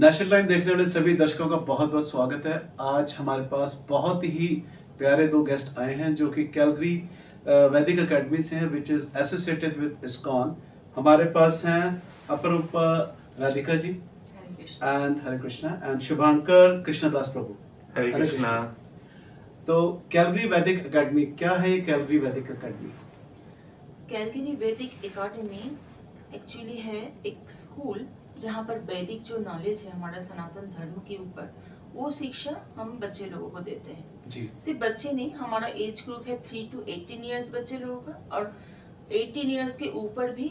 National time देखने वाले सभी दर्शकों का बहुत बहुत स्वागत है। आज हमारे पास बहुत ही प्यारे दो गेस्ट आए हैं जो कि कैलगरी वैदिक एकेडमी से हैं, which is associated with ISKCON. हमारे पास हैं अपरूपा राधिका जी एंड हरे कृष्णा एंड शुभांकर कृष्णदास प्रभु। हरे कृष्णा। तो कैलगरी वैदिक एकेडमी क्या है? ये कैलगरी वैदिक एकेडमी कैलगरी वैदिक एकेडमी एक्चुअली है एक स्कूल जहाँ पर वैदिक जो नॉलेज है हमारा सनातन धर्म के ऊपर, वो शिक्षा हम बच्चे लोगों को देते हैं जी। सिर्फ बच्चे नहीं, हमारा एज ग्रुप है 3 to 18 इयर्स बच्चे लोगों का, और 18 इयर्स के ऊपर भी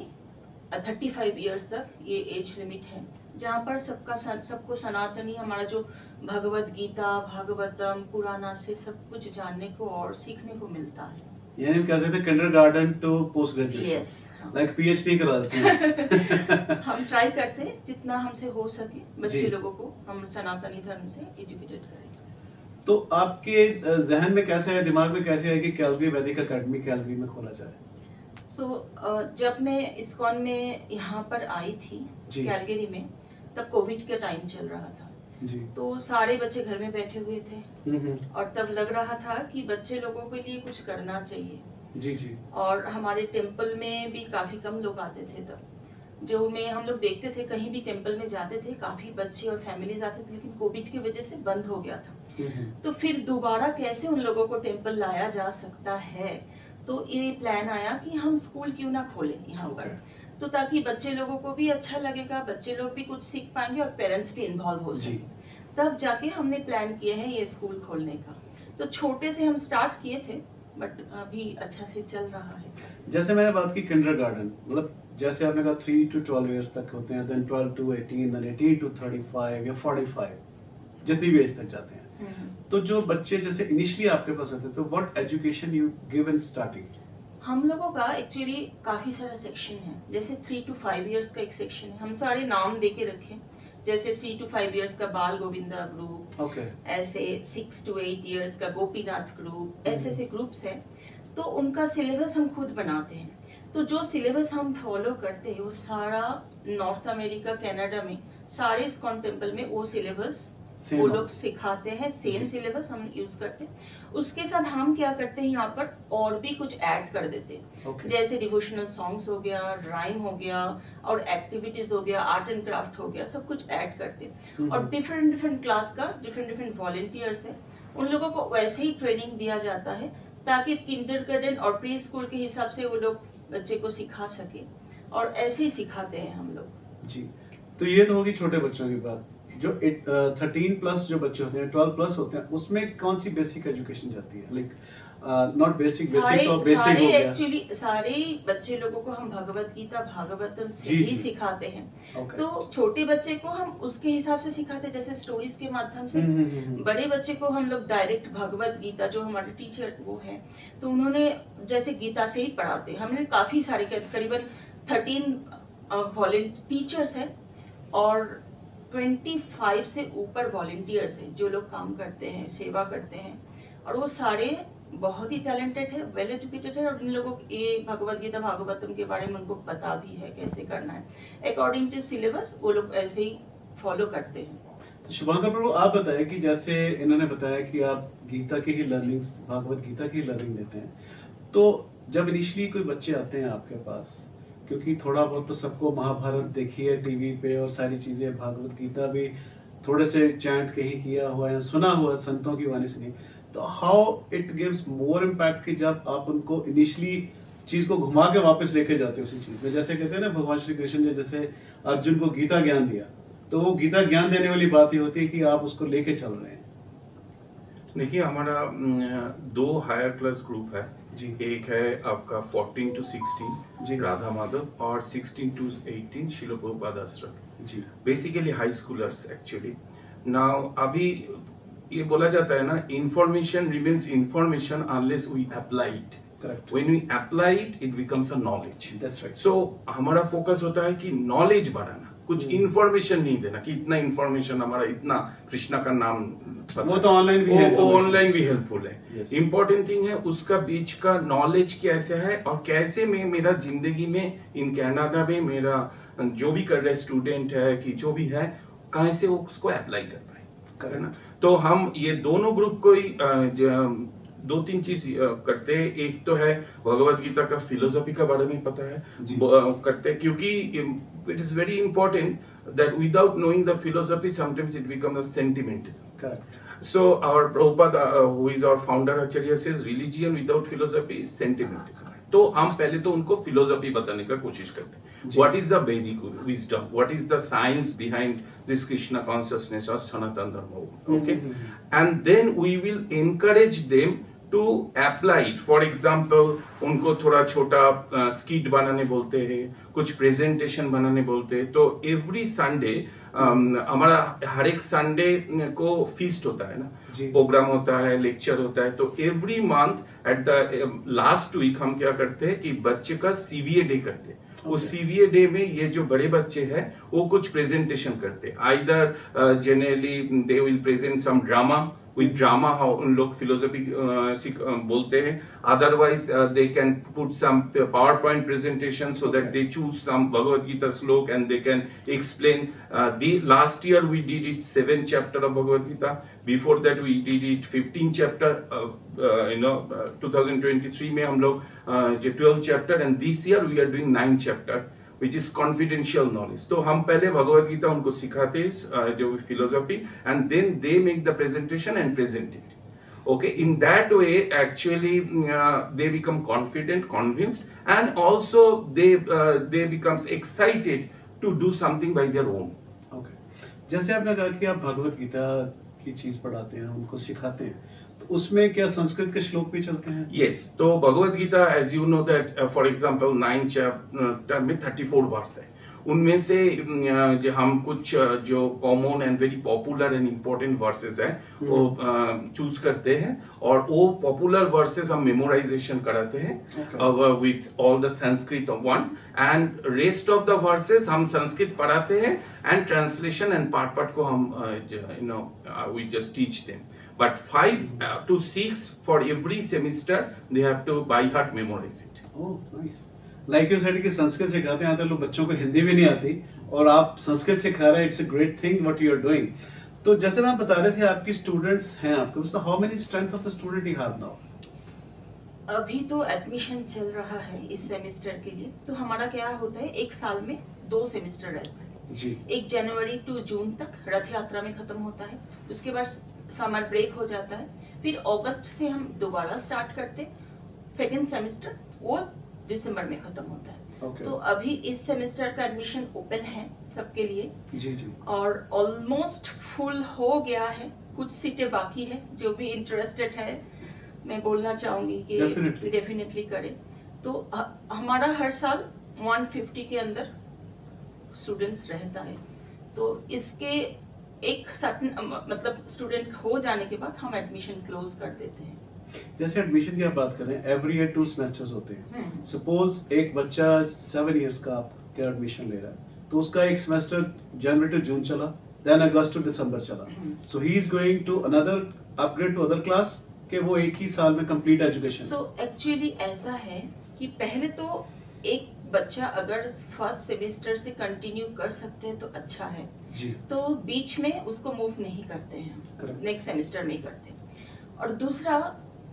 35 इयर्स तक ये एज लिमिट है, जहाँ पर सबको सनातनी हमारा जो भगवत गीता, भागवतम, पुराना से सब कुछ जानने को और सीखने को मिलता है। यानी कह सकते हैं kindergarten to post graduation. Yes, like PhD करा देते हैं। हम ट्राई करते हैं जितना हमसे हो सके बच्चे जी। लोगों को हम सनातनी धर्म से एजुकेटेड करें। तो आपके जहन में कैसे है, दिमाग में कैसे है कि कैलगरी वैदिक एकेडमी कैलगरी में खोला जाए? जब मैं इस्कॉन में यहाँ पर आई थी जी। कैलगरी में, तब कोविड का टाइम चल रहा था जी। तो सारे बच्चे घर में बैठे हुए थे हम्म। और तब लग रहा था कि बच्चे लोगों के लिए कुछ करना चाहिए। जी जी। और हमारे टेम्पल में भी काफी कम लोग आते थे तब, जो में हम लोग देखते थे कहीं भी टेम्पल में जाते थे काफी बच्चे और फैमिलीज आते थे, लेकिन कोविड की वजह से बंद हो गया था। तो फिर दोबारा कैसे उन लोगों को टेम्पल लाया जा सकता है, तो ये प्लान आया कि हम स्कूल क्यों ना खोलें यहाँ पर, तो ताकि बच्चे लोगों को भी अच्छा लगेगा, बच्चे लोग भी कुछ सीख पाएंगे और पेरेंट्स भी इन्वॉल्व हो सके। तब जाके हमने प्लान किया है ये स्कूल खोलने का। तो छोटे से हम स्टार्ट किए थे, बट अभी अच्छा से चल रहा है। जैसे मैंने बात की किंडरगार्टन, मतलब जैसे आपने कहा 3 to 12 इयर्स तक होते हैं, देन 12 to 18, देन 18 to 35 या 45, जितनी भी एज तक जाते हैं। तो जो बच्चे जैसे इनिशियली आपके पास आते हैं, तो what education you give in starting? हम लोगों का एक्चुअली काफी सारा सेक्शन है। जैसे 3 to 5 इयर्स का एक सेक्शन है, हम सारे नाम दे के रखे, जैसे 3 to 5 इयर्स का बाल गोविंदा ग्रुप, ओके। ऐसे 6 to 8 इयर्स का गोपीनाथ ग्रुप, ऐसे ग्रुप्स हैं। तो उनका सिलेबस हम खुद बनाते हैं। तो जो सिलेबस हम फॉलो करते हैं वो सारा नॉर्थ अमेरिका, कनाडा में सारे इस्कॉन टेम्पल में वो सिलेबस वो लोग सिखाते हैं, सेम सिलेबस हम यूज करते हैं। उसके साथ हम क्या करते हैं यहाँ पर और भी कुछ ऐड कर देते हैं। जैसे डिवोशनल सॉन्ग्स हो गया, राइम हो गया, और एक्टिविटीज हो गया, आर्ट एंड क्राफ्ट हो गया, सब कुछ ऐड करते हैं। और डिफरेंट क्लास का डिफरेंट वॉलंटियर्स है, उन लोगों को वैसे ही ट्रेनिंग दिया जाता है ताकि किंडरगार्टन और प्री स्कूल के हिसाब से वो लोग बच्चे को सिखा सके, और ऐसे ही सिखाते हैं हम लोग। जी। तो ये तो होगी छोटे बच्चों की बात। जो 13 प्लस जो बच्चे होते हैं, 12 प्लस होते हैं, उसमें कौन सी बेसिक एजुकेशन जाती है? लाइक नॉट बेसिक तो बेसिक हो गया। एक्चुअली सारे बच्चे लोगों को हम भगवत गीता, भागवतम से ही सिखाते हैं। तो छोटे बच्चे को हम उसके हिसाब से सिखाते हैं, जैसे स्टोरीज के माध्यम से। बड़े बच्चे को हम लोग डायरेक्ट भगवत गीता, जो हमारे टीचर वो है, तो उन्होंने जैसे गीता से ही पढ़ाते हैं। हमने काफी सारे, करीबन 13 वॉलंटियर टीचर्स हैं और 25 से ऊपर वॉलंटियर्स हैं जो लोग काम करते हैं, सेवा करते हैं, और वो सारे बहुत ही टैलेंटेड है, वेल एजुकेटेड है, और इन लोगों को ये भगवत गीता, भागवतम के बारे में उनको पता भी है कैसे करना है। अकॉर्डिंग टू सिलेबस वो लोग ऐसे ही फॉलो करते हैं। तो शुभांकर प्रभु, आप बताएं कि जैसे इन्होंने बताया कि आप गीता की ही लर्निंग, भागवत गीता की लर्निंग देते हैं, तो जब इनिशियली कोई बच्चे आते हैं आपके पास, क्योंकि थोड़ा बहुत तो सबको महाभारत देखी है टीवी पे और सारी चीजें, भागवत गीता भी थोड़े से चैंट कहीं किया हुआ है, सुना हुआ, संतों की वाणी सुनी, तो how it gives more impact कि जब आप उनको इनिशियली चीज को घुमा के वापस लेके जाते हो उसी चीज में। जैसे कहते हैं ना, भगवान श्री कृष्ण ने जैसे अर्जुन को गीता ज्ञान दिया, तो वो गीता ज्ञान देने वाली बात ही होती है कि आप उसको लेके चल रहे हैं। देखिए, हमारा 2 हायर क्लास ग्रुप है जी। एक है आपका 14 to 16 जी। राधा माधव, और 16 to 18 शिल प्रभुपाद आश्रम। जी। Basically high schoolers actually. Now अभी ये बोला जाता है ना, information remains information unless we apply it. Correct. When we apply it, it becomes a knowledge. That's right. So हमारा फोकस होता है कि नॉलेज बढ़ाना, कुछ इंफॉर्मेशन नहीं देना कि इतना इंफॉर्मेशन हमारा, इतना कृष्णा का नाम वो तो ऑनलाइन भी है, ऑनलाइन भी हेल्पफुल है। Yes. इम्पोर्टेंट थिंग है उसका बीच का नॉलेज कैसे है, और कैसे में मेरा जिंदगी में इन कनाडा में मेरा जो भी कर रहे स्टूडेंट है कि जो भी है, कहाँ से वो उसको अप्लाई कर पाए, है ना। Correct. तो हम ये दोनों ग्रुप को ही 2-3 चीज करते हैं। एक तो है भगवत गीता का फिलोसफी का बारे में पता है जी। करते हैं, क्योंकि it is very important that without knowing the philosophy sometimes it become a sentimentism. Correct. So our Prabhupada, who is our founder Acharya, says religion without philosophy is sentimentalism. तो हम पहले तो उनको फिलोसफी बताने का कोशिश करते हैं। जी। What is the Vedic wisdom? What is the science behind this Krishna consciousness or Sanatana Dharma? Okay, and then we will encourage them to apply it. For example, उनको थोड़ा छोटा स्किट बनाने बोलते हैं, कुछ प्रेजेंटेशन बनाने बोलते हैं। तो एवरी संडे हमारा हर एक संडे को फीस्ट होता है ना, जी। प्रोग्राम होता है, लेक्चर होता है। तो every month at the last week हम क्या करते हैं कि बच्चे का सीवीए डे करते हैं। उस सीवीए डे में ये जो बड़े बच्चे हैं वो कुछ प्रेजेंटेशन करते हैं। Either generally they will present some drama, with drama how उन लोग philosophy बोलते हैं। Otherwise they can put some PowerPoint presentation so that they choose some Bhagavad Gita slok and they can explain. The last year we did it 7 chapter of Bhagavad Gita. Before that we did it 15 chapter. 2023 में हम लोग 12 chapter and this year we are doing 9 chapter. which is confidential knowledge. तो हम पहले भगवत गीता उनको सिखाते हैं जो philosophy, and then they make the presentation and present it. Okay, in that way actually they become confident, convinced, and also they becomes excited to do something by their own. Okay. जैसे आपने कहा कि आप भगवत गीता की चीज पढ़ाते हैं, उनको सिखाते हैं, तो उसमें क्या संस्कृत के श्लोक भी चलते हैं? Yes, तो Bhagavad Gita as you know that for example 9 chapter में 34 वर्स है। उनमें से जो हम कुछ जो common and very popular and important versus हैं वो चूज करते हैं, और वो पॉपुलर वर्सेस हम मेमोराइजेशन कराते हैं with all the Sanskrit one, and rest of the versus हम संस्कृत पढ़ाते हैं एंड ट्रांसलेशन एंड पार्ट को हम we just teach them. But 5 to 6 for every semester they have to by heart memorize it. Oh, nice. Like you said कि संस्कृत सिखाते हैं, आते लोग बच्चों को हिंदी भी नहीं आती और आप संस्कृत सिखा रहे हैं. It's a great thing what you are doing. तो जैसे मैं बता रहे थे आपकी स्टूडेंट्स हैं आपके, so how many strength of the student you have now? अभी तो एडमिशन चल रहा है इस सेमेस्टर के लिए. तो हमारा क्या होता है, एक साल में 2 सेमेस्टर रहता है जी. 1 जनवरी टू जून तक रथ यात्रा में खत्म होता है. उसके बाद समर ब्रेक हो जाता है. फिर अगस्त से हम दोबारा स्टार्ट करते. सेकेंड सेमेस्टर वो दिसंबर में खत्म होता है. Okay. तो अभी इस सेमेस्टर का एडमिशन ओपन है सबके लिए जी जी. और ऑलमोस्ट फुल हो गया है. कुछ सीटें बाकी है. जो भी इंटरेस्टेड है मैं बोलना चाहूंगी कि डेफिनेटली करें. तो हमारा हर साल 150 के अंदर स्टूडेंट्स रहता है. तो इसके एक सर्टेन मतलब स्टूडेंट हो जाने के बाद हम एडमिशन क्लोज कर देते हैं. जैसे एडमिशन की आप बात कर रहे हैं, एवरी ईयर 2 सेमेस्टर्स होते हैं. सपोज एक बच्चा 7 इयर्स का आपका एडमिशन ले रहा है, तो उसका एक सेमेस्टर जनवरी टू जून चला, देन अगस्त टू दिसंबर चला. So he is going to another upgrade to other class कि वो एक ही साल में कंप्लीट एजुकेशन. सो एक्चुअली ऐसा है कि पहले तो एक बच्चा अगर फर्स्ट सेमेस्टर से कंटिन्यू कर सकते हैं तो अच्छा है जी. तो बीच में उसको मूव नहीं करते हैं, Correct. नेक्स्ट सेमेस्टर में ही करते. और दूसरा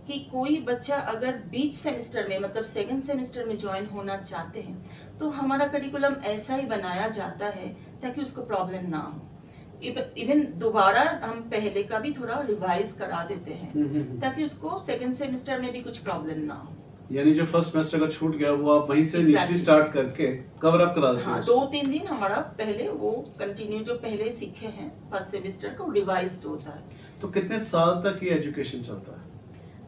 कि कोई बच्चा अगर बीच सेमेस्टर में मतलब सेकंड सेमेस्टर में ज्वाइन होना चाहते हैं तो हमारा करिकुलम ऐसा ही बनाया जाता है ताकि उसको प्रॉब्लम ना हो. इवन दोबारा हम पहले का भी थोड़ा रिवाइज करा देते हैं ताकि उसको सेकंड सेमेस्टर में भी कुछ प्रॉब्लम ना हो. यानी जो फर्स्ट सेमेस्टर का छूट गया वो आप वहीं से Exactly. इनिशियली स्टार्ट करके कवर अप करा देते हैं. हाँ, 2-3 दिन हमारा पहले वो कंटिन्यू जो पहले सीखे हैं फर्स्ट सेमेस्टर को रिवाइज होता है. तो कितने साल तक ये एजुकेशन चलता है?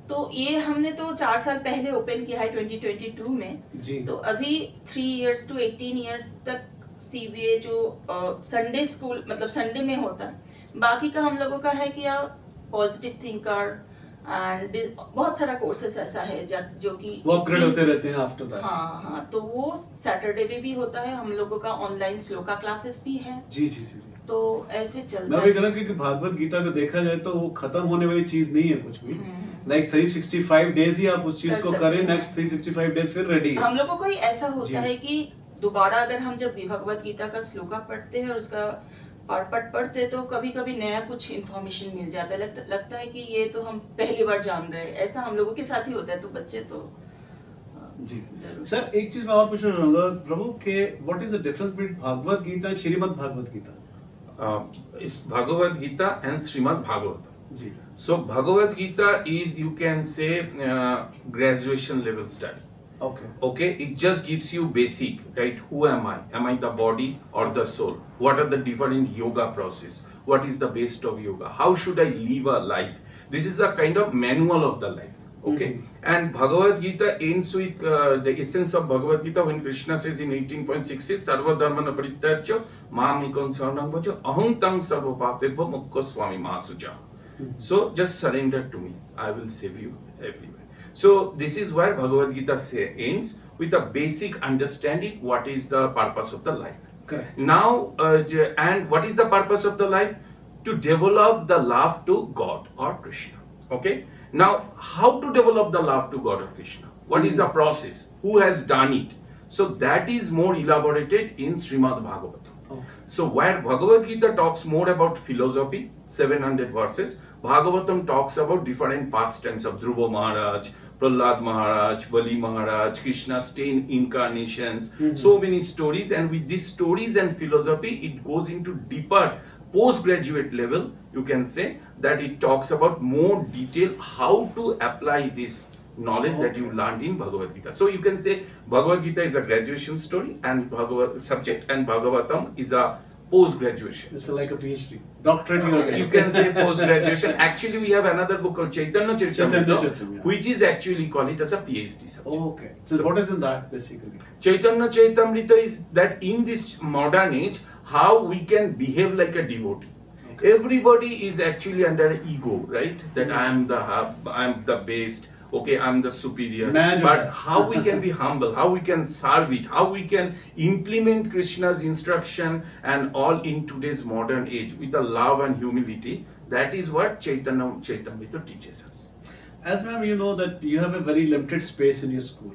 तो ये हमने तो 4 साल पहले ओपन किया है 2022 में जी. तो अभी 3 इयर्स टू 18 इयर्स तक सीबीए जो संडे स्कूल मतलब संडे में होता है. बाकी का हम लोगों का है कि आप पॉजिटिव थिंकर एंड बहुत सारा कोर्सेस ऐसा है जो कि वो अपग्रेड होते रहते हैं आफ्टर दैट. हाँ, तो वो सैटरडे में भी होता है. हम लोगों का ऑनलाइन श्लोका क्लासेस भी है. जी जी जी. तो ऐसे चलता मैं है. भी कह रहा हूँ कि भागवत गीता को देखा जाए तो वो खत्म होने वाली चीज नहीं है कुछ भी. लाइक 365 डेज ही आप उस चीज को करें, नेक्स्ट 365 डेज फिर रेडी है. हम लोगों को ही ऐसा होता है कि दोबारा अगर हम जब भगवत गीता का श्लोका पढ़ते हैं और उसका पढ़ते तो कभी कभी नया कुछ इन्फॉर्मेशन मिल जाता है, लगता है कि ये तो हम पहली बार जान रहे हैं। ऐसा हम लोगों के साथ ही होता है, तो बच्चे तो जी जरूर। सर, एक चीज मैं और पूछना चाहूंगा प्रभु के, what is the difference between Bhagavad Gita and Shrimad Bhagavad Gita? Is Bhagavad Gita and Srimad Bhagavatam. जी So Bhagavad Gita is, you can say, graduation level study. Okay Okay, it just gives you basic, right? Who am I? Am I the body or the soul? What are the different yoga process? What is the best of yoga? How should I live a life? This is a kind of manual of the life. Okay, and Bhagavad Gita ends with the essence of Bhagavad Gita when Krishna says in 18.6, Sarva Dharmana Parityajya Mam Ekam Saranam Bhaja Aham Tang Sarva Papebhyo Mukha Swami Mahasuja. So just surrender to me, I will save you everywhere. So this is where Bhagavad Gita ends with a basic understanding what is the purpose of the life. Correct. Now, and what is the purpose of the life? To develop the love to God or Krishna. Okay. Now, how to develop the love to God or Krishna? What is the process? Who has done it? So that is more elaborated in Srimad Bhagavatam. Okay. So where Bhagavad Gita talks more about philosophy, 700 verses, Bhagavatam talks about different pastimes of Dhruva Maharaj, Prahlad Maharaj, Bali Maharaj, Krishna's 10 incarnations, so many stories, and with these stories and philosophy, it goes into deeper postgraduate level, you can say, that it talks about more detail how to apply this knowledge that you learned in Bhagavad Gita. So you can say Bhagavad Gita is a graduation story and Bhagavad subject, and Bhagavatam is a post-graduation. It's like a PhD, doctorate. You can say post-graduation. Actually, we have another book called Chaitanya Charitamrita, yeah. which is actually called it as a PhD subject. Okay. So what is in that basically? Chaitanya Charitamrita is that in this modern age, how we can behave like a devotee. Okay. Everybody is actually under ego, right? That I am the hub, I am the best. Okay, I'm the superior. Imagine but that. how we can be humble, how we can serve it, how we can implement Krishna's instruction and all in today's modern age with the love and humility, that is what Chaitanya Charitamrita teaches us. As ma'am, you know that you have a very limited space in your school.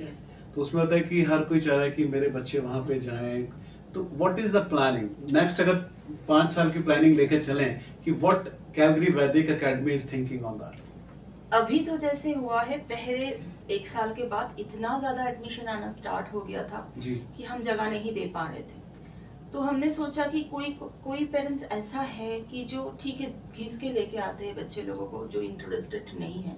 Yes. तो उसमें होता है कि हर कोई चाह रहा है कि मेरे बच्चे वहाँ पे जाएं, तो what is the planning next? अगर 5 साल की प्लानिंग लेके चलें कि व्हाट कैलगरी वैदिक academy is thinking on that? अभी तो जैसे हुआ है, पहले 1 साल के बाद इतना ज्यादा एडमिशन आना स्टार्ट हो गया था जी। कि हम जगह नहीं दे पा रहे थे। तो हमने सोचा कि कोई पेरेंट्स ऐसा है कि जो ठीक है फीस के लेके आते हैं बच्चे लोगों को, जो इंटरेस्टेड नहीं है।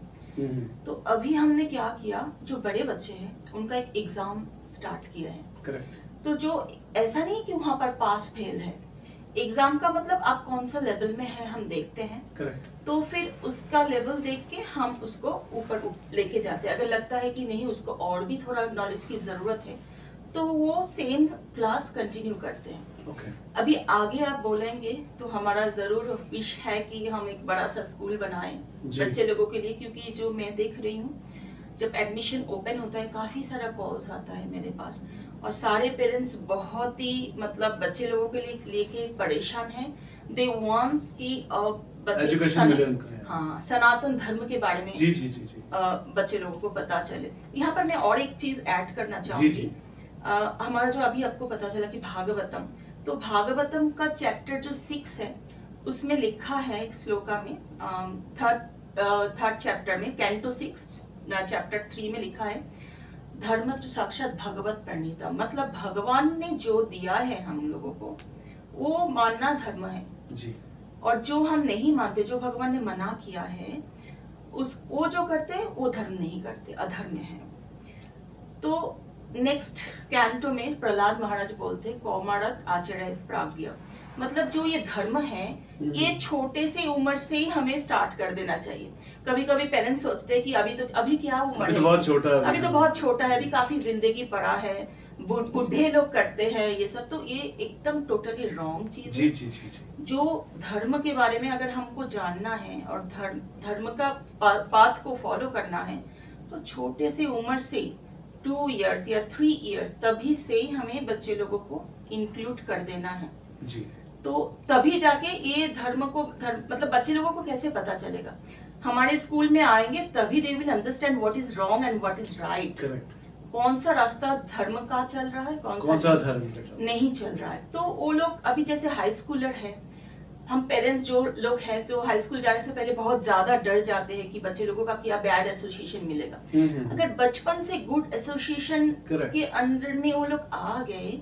तो अभी हमने क्या किया, जो बड़े बच्चे हैं उनका एक एग्जाम स्टार्ट किया है। करेक्ट। तो जो ऐसा नहीं कि वहां पर पास फेल है, एग्जाम का मतलब आप कौन सा लेवल में है हम देखते हैं। करेक्ट। तो फिर उसका लेवल देख के हम उसको ऊपर लेके जाते हैं। अगर लगता है कि नहीं उसको और भी थोड़ा नॉलेज की जरूरत है तो वो सेम क्लास कंटिन्यू करते हैं। Okay. अभी आगे आप बोलेंगे तो हमारा जरूर विश है कि हम एक बड़ा सा स्कूल बनाएं बच्चे लोगों के लिए, क्योंकि जो मैं देख रही हूँ जब एडमिशन ओपन होता है काफी सारा कॉल्स आता है मेरे पास, और सारे पेरेंट्स बहुत ही मतलब बच्चे लोगों के लिए लेके परेशान हैं। दे वांट्स कि बच्चे हाँ सनातन धर्म के बारे में जी जी जी जी बच्चे लोगों को पता चले। यहाँ पर मैं और एक चीज ऐड करना चाहूंगी। हमारा जो अभी आपको पता चला कि भागवतम, तो भागवतम का चैप्टर जो 6 है उसमें लिखा है एक श्लोका में, थर्ड चैप्टर में कैंटो 6 चैप्टर 3 में लिखा है, धर्म तो साक्षात भगवत प्रणीता, मतलब भगवान ने जो दिया है हम लोगों को वो मानना धर्म है जी। और जो हम नहीं मानते, जो भगवान ने मना किया है वो जो करते हैं वो धर्म नहीं करते, अधर्म है। तो नेक्स्ट कैंटो में प्रहलाद महाराज बोलते कौमारत आचरण प्राज्ञ, मतलब जो ये धर्म है ये छोटे से उम्र से ही हमें स्टार्ट कर देना चाहिए। कभी कभी पेरेंट्स सोचते हैं कि अभी क्या उम्र है, बहुत छोटा है, अभी तो बहुत छोटा है, अभी काफी जिंदगी पड़ा है, बुढ़े लोग करते हैं ये सब, तो ये एकदम टोटली रॉन्ग चीज है। जी जी जी जी। जो धर्म के बारे में अगर हमको जानना है और धर्म का पाथ को फॉलो करना है तो छोटे से उम्र से 2 इयर्स या 3 इयर्स तभी से ही हमें बच्चे लोगों को इंक्लूड कर देना है जी। तो तभी जाके ये मतलब बच्चे लोगों को कैसे पता चलेगा, हमारे स्कूल में आएंगे तभी they will understand what is wrong and what is right. Correct. कौन सा रास्ता धर्म का चल रहा है, कौन कौन सा सा धर्म का चल रहा है। नहीं चल रहा है। तो वो लोग अभी जैसे हाई स्कूलर है, हम पेरेंट्स जो लोग हैं तो हाई स्कूल जाने से पहले बहुत ज्यादा डर जाते हैं कि बच्चे लोगों का क्या बैड एसोसिएशन मिलेगा। अगर बचपन से गुड एसोसिएशन Correct. के अंडर में वो लोग आ गए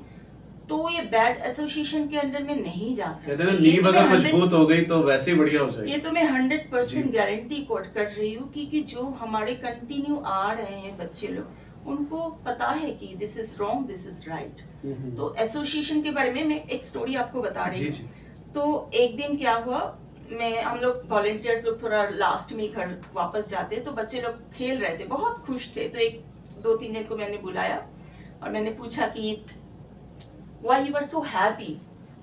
तो ये बैड एसोसिएशन के अंडर में नहीं जा सकते। कहते हैं ना, ये नींव तो अगर मैं 100 मजबूत हो गई तो वैसे ही बढ़िया हो ये जाएगी। तो मैं जी। 100% गारंटी कोट कर रही हूँ कि जो हमारे कंटिन्यू आ रहे हैं बच्चे लोग, उनको पता है कि this is wrong, this is right. तो एसोसिएशन के बारे में मैं एक स्टोरी आपको बता रही जी, हूँ। जी। तो एक दिन क्या हुआ, हम लोग वॉलेंटियर्स लोग थोड़ा लास्ट में घर वापस जाते, तो बच्चे लोग खेल रहे थे, बहुत खुश थे। तो एक 2-3 दिन को मैंने बुलाया और मैंने पूछा कि why you are so happy.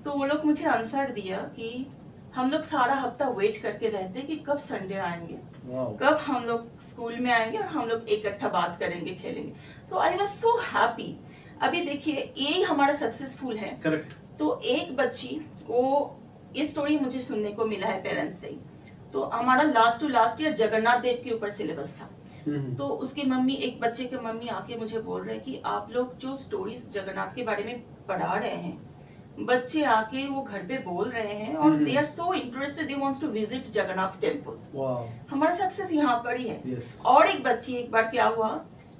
तो वो लोग मुझे आंसर दिया कि हम लोग सारा हफ्ता वेट करके रहते कि कब संडे आएंगे, वाओ। कब हम लोग स्कूल में आएंगे और हम लोग इकट्ठा बात करेंगे, खेलेंगे। तो आई वॉज सो हैप्पी। अभी देखिए यही हमारा सक्सेसफुल है। करेक्ट। तो एक बच्ची, वो ये स्टोरी मुझे सुनने को मिला है पेरेंट्स से ही। तो हमारा last to last year Jagannath Dev के ऊपर सिलेबस था। तो उसकी मम्मी, एक बच्चे के मम्मी आके मुझे बोल रहे कि आप लोग जो स्टोरीज जगन्नाथ के बारे में पढ़ा रहे हैं, बच्चे आके वो घर पे बोल रहे हैं और they are so interested, they wants to visit Jagannath temple. Wow. हमारा सक्सेस यहाँ पर ही है। Yes. और एक बच्ची, एक बार क्या हुआ,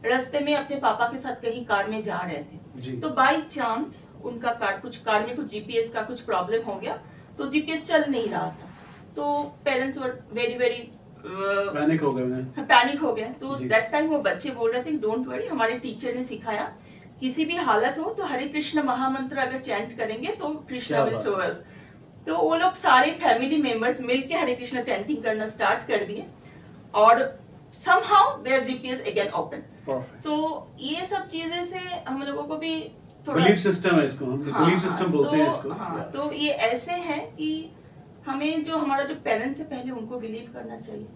रास्ते में अपने पापा के साथ कहीं कार में जा रहे जी। थे, तो बाई चांस उनका कार में कुछ जीपीएस का कुछ प्रॉब्लम हो गया, तो जीपीएस चल नहीं रहा था। तो parents were very very panic हो गए। पैनिक हो गए। तो जी। दैट टाइम वो बच्चे बोल रहे थे डोंट वरी, हमारे टीचर ने सिखाया किसी भी हालत हो तो हरे कृष्ण महामंत्र अगर चैंट करेंगे तो कृष्णा क्या विल बात। Show us. तो वो लोग सारे फैमिली मेंबर्स मिलके हरे कृष्ण चैंटिंग करना स्टार्ट कर दिए और somehow their GPS again open. So ये सब चीजें से हम लोगों को भी थोड़ा बिलीफ सिस्टम है इसको, हम बिलीफ सिस्टम बोलते हैं इसको। हाँ, तो ये ऐसे है कि हमें जो हमारा जो पेरेंट्स है पहले उनको बिलीव करना चाहिए।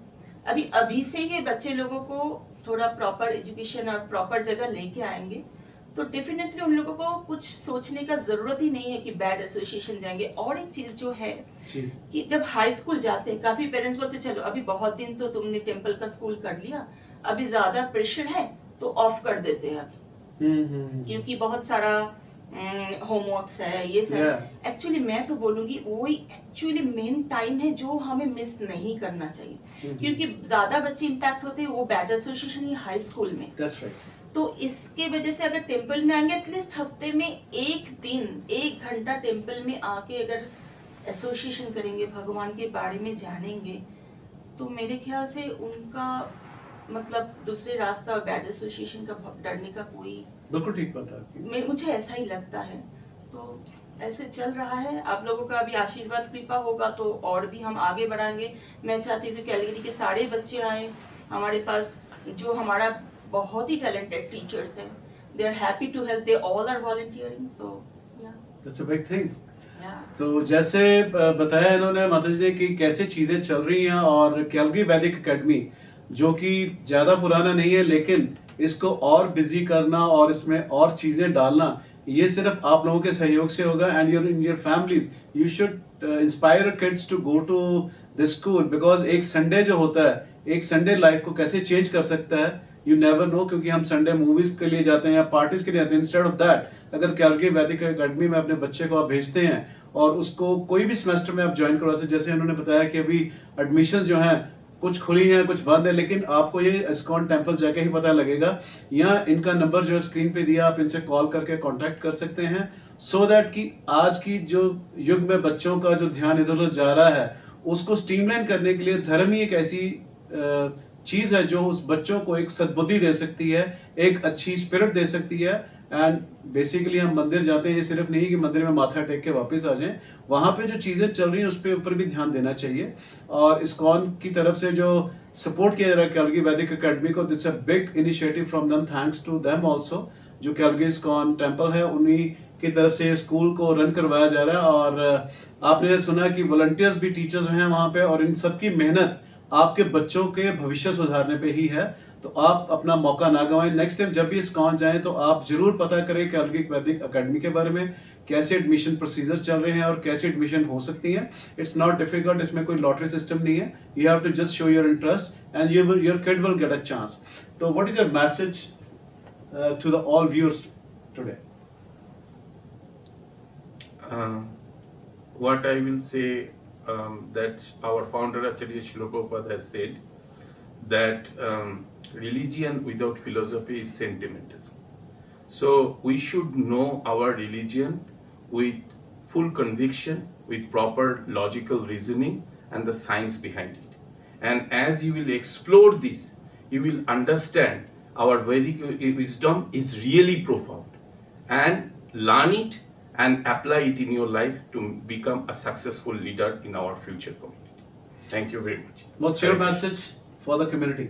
अभी से ये बच्चे लोगों को थोड़ा प्रॉपर एजुकेशन और प्रॉपर जगह लेके आएंगे तो डेफिनेटली उन लोगों को कुछ सोचने का जरूरत ही नहीं है कि बैड एसोसिएशन जाएंगे। और एक चीज जो है जी। कि जब हाई स्कूल जाते हैं, काफी पेरेंट्स बोलते चलो अभी बहुत दिन तो तुमने टेम्पल का स्कूल कर लिया, अभी ज्यादा प्रेशर है तो ऑफ कर देते हैं अभी, क्योंकि बहुत सारा होमवर्क्स है ये सब। एक्चुअली मैं तो बोलूंगी वो एक्चुअली मेन टाइम है जो हमें मिस नहीं करना चाहिए, क्योंकि ज्यादा बच्चे इम्पैक्ट होते हैं वो बैड एसोसिएशन ही हाई स्कूल में। That's right. तो इसके वजह से अगर टेम्पल में आएंगे एटलीस्ट हफ्ते में एक दिन 1 घंटा टेम्पल में आके अगर एसोसिएशन करेंगे, भगवान के बारे में जानेंगे, तो मेरे ख्याल से उनका मतलब दूसरे रास्ता और बैड एसोसिएशन का डरने का कोई, बिल्कुल ठीक बात है आपकी। मुझे ऐसा ही लगता है। तो ऐसे चल रहा है। आप लोगों का भी आशीर्वाद कृपा होगा तो और भी हम आगे बढ़ाएंगे। मैं चाहती हूँ कि कैलगरी के सारे बच्चे आए हमारे पास, जो हमारा बहुत ही टैलेंटेड टीचर्स हैं, they are happy to help, they all are volunteering. So yeah that's a big thing. या तो जैसे बताया इन्होंने माता जी ने कि कैसे चीजें चल रही हैं, और कैलगरी वैदिक एकेडमी जो कि ज्यादा पुराना नहीं है लेकिन इसको और बिजी करना और इसमें और चीजें डालना, ये सिर्फ आप लोगों के सहयोग से होगा। And your families, you should inspire kids to go to this school, because एक संडे जो होता है, एक संडे लाइफ को कैसे चेंज कर सकता है, यू नेवर नो। क्योंकि हम संडे मूवीज के लिए जाते हैं या पार्टीज के लिए जाते हैं, इंस्टेड ऑफ दैट अगर कैलगरी वैदिक एकेडमी में अपने बच्चे को आप भेजते हैं और उसको कोई भी सेमेस्टर में आप ज्वाइन करवा सकते। जैसे उन्होंने बताया कि अभी एडमिशन जो हैं कुछ खुली हैं कुछ बंद है, लेकिन आपको ये इस्कॉन टेम्पल जाके ही पता लगेगा, या इनका नंबर जो है स्क्रीन पे दिया, आप इनसे कॉल करके कांटेक्ट कर सकते हैं, सो दैट कि आज की जो युग में बच्चों का जो ध्यान इधर उधर जा रहा है उसको स्ट्रीमलाइन करने के लिए धर्म ही एक ऐसी चीज है जो उस बच्चों को एक सद्बुद्धि दे सकती है, एक अच्छी स्पिरिट दे सकती है। एंड बेसिकली हम मंदिर जाते हैं, ये सिर्फ नहीं कि मंदिर में माथा टेक के वापस आ जाएं, वहां पे जो चीजें चल रही हैं उस पे ऊपर भी ध्यान देना चाहिए। और इस्कॉन की तरफ से जो सपोर्ट किया जा रहा है कैलगरी वैदिक एकेडमी को, that's a big initiative from them, thanks to them also. जो कैलगरी इस्कॉन टेम्पल है उन्हीं की तरफ से स्कूल को रन करवाया जा रहा है। और आपने सुना कि वॉलंटियर्स भी टीचर्स हैं वहां पे, और इन सबकी मेहनत आपके बच्चों के भविष्य सुधारने पे ही है। तो आप अपना मौका ना गंवाएं। नेक्स्ट टाइम जब भी इस्कॉन जाएं तो आप जरूर पता करें कैलगरी वैदिक एकेडमी के बारे में, कैसे एडमिशन प्रोसीजर चल रहे हैं और कैसे एडमिशन हो सकती है। इट्स नॉट डिफिकल्ट, इसमें कोई लॉटरी सिस्टम नहीं है। You have to just show your interest and your kid will get a chance. तो what is your message to the all viewers today? What I will say, that our founder Acharya Srila Prabhupada has said that religion without philosophy is sentimentalism. So we should know our religion with full conviction, with proper logical reasoning and the science behind it. And as you will explore this, you will understand our Vedic wisdom is really profound, and learn it and apply it in your life to become a successful leader in our future community. Thank you very much. What's your message for the community?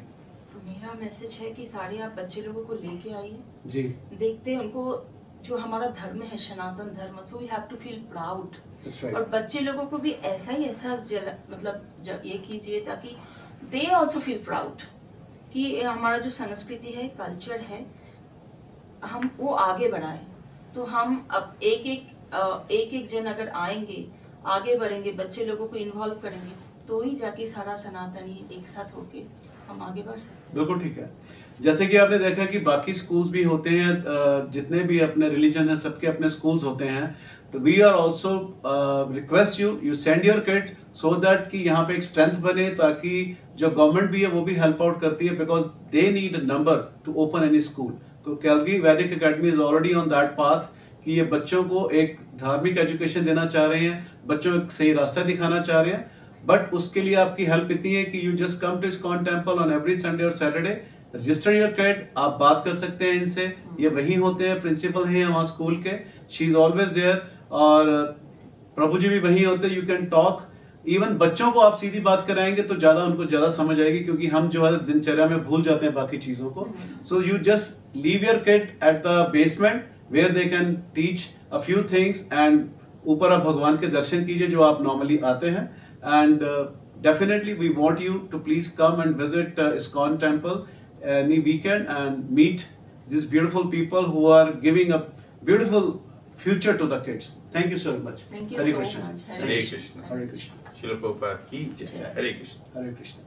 तो मेरा message है कि सारे आप बच्चे लोगों को लेके आइए, जी, देखते हैं उनको जो हमारा धर्म है सनातन धर्म, so we have to feel proud. that's right. और बच्चे लोगों को भी ऐसा ही एहसास मतलब ये कीजिए ताकि दे ऑल्सो फील प्राउड कि हमारा जो संस्कृति है, कल्चर है, हम वो आगे बढ़ाएं। तो हम अब एक जन अगर आएंगे, आगे बढ़ेंगे, बच्चे लोगों को इन्वॉल्व करेंगे, तो ही जाके सारा सनातनी एक साथ होके हम आगे बढ़ सकते हैं। बिल्कुल ठीक है। जैसे कि आपने देखा कि बाकी स्कूल्स भी होते हैं, जितने भी अपने रिलीजन है सबके अपने स्कूल्स होते हैं, तो we are also request you send your kid so that कि यहाँ पे एक स्ट्रेंथ बने, ताकि जो गवर्नमेंट भी है वो भी हेल्प आउट करती है, because they need a number two open any school. तो कैलगरी वैदिक academy is already on that path कि ये बच्चों को एक धार्मिक एजुकेशन देना चाह रहे हैं, बच्चों को एक सही रास्ता दिखाना चाह रहे हैं, बट उसके लिए आपकी हेल्प इतनी है कि you just come to ISKCON temple on every Sunday और सैटरडे, रजिस्टर योर किड, आप बात कर सकते हैं इनसे, ये वही होते हैं, प्रिंसिपल हैं वहाँ स्कूल के, शी इज ऑलवेज देयर, और प्रभु जी भी वही होते हैं, यू कैन टॉक। इवन बच्चों को आप सीधी बात कराएंगे तो ज्यादा उनको ज्यादा समझ आएगी, क्योंकि हम जो है दिनचर्या में भूल जाते हैं बाकी चीजों को। So you just leave your kid at the basement where they can teach a few things, and ऊपर आप भगवान के दर्शन कीजिए जो आप नॉर्मली आते हैं, and definitely we want you to please come and visit ISKCON temple any weekend and meet these beautiful people who are giving a beautiful future to the kids. Thank you so much. Thank you Hare so Krishna. much. Hare Krishna. Hare Krishna. Srila Prabhupada ki jai. Hare Krishna. Hare Krishna.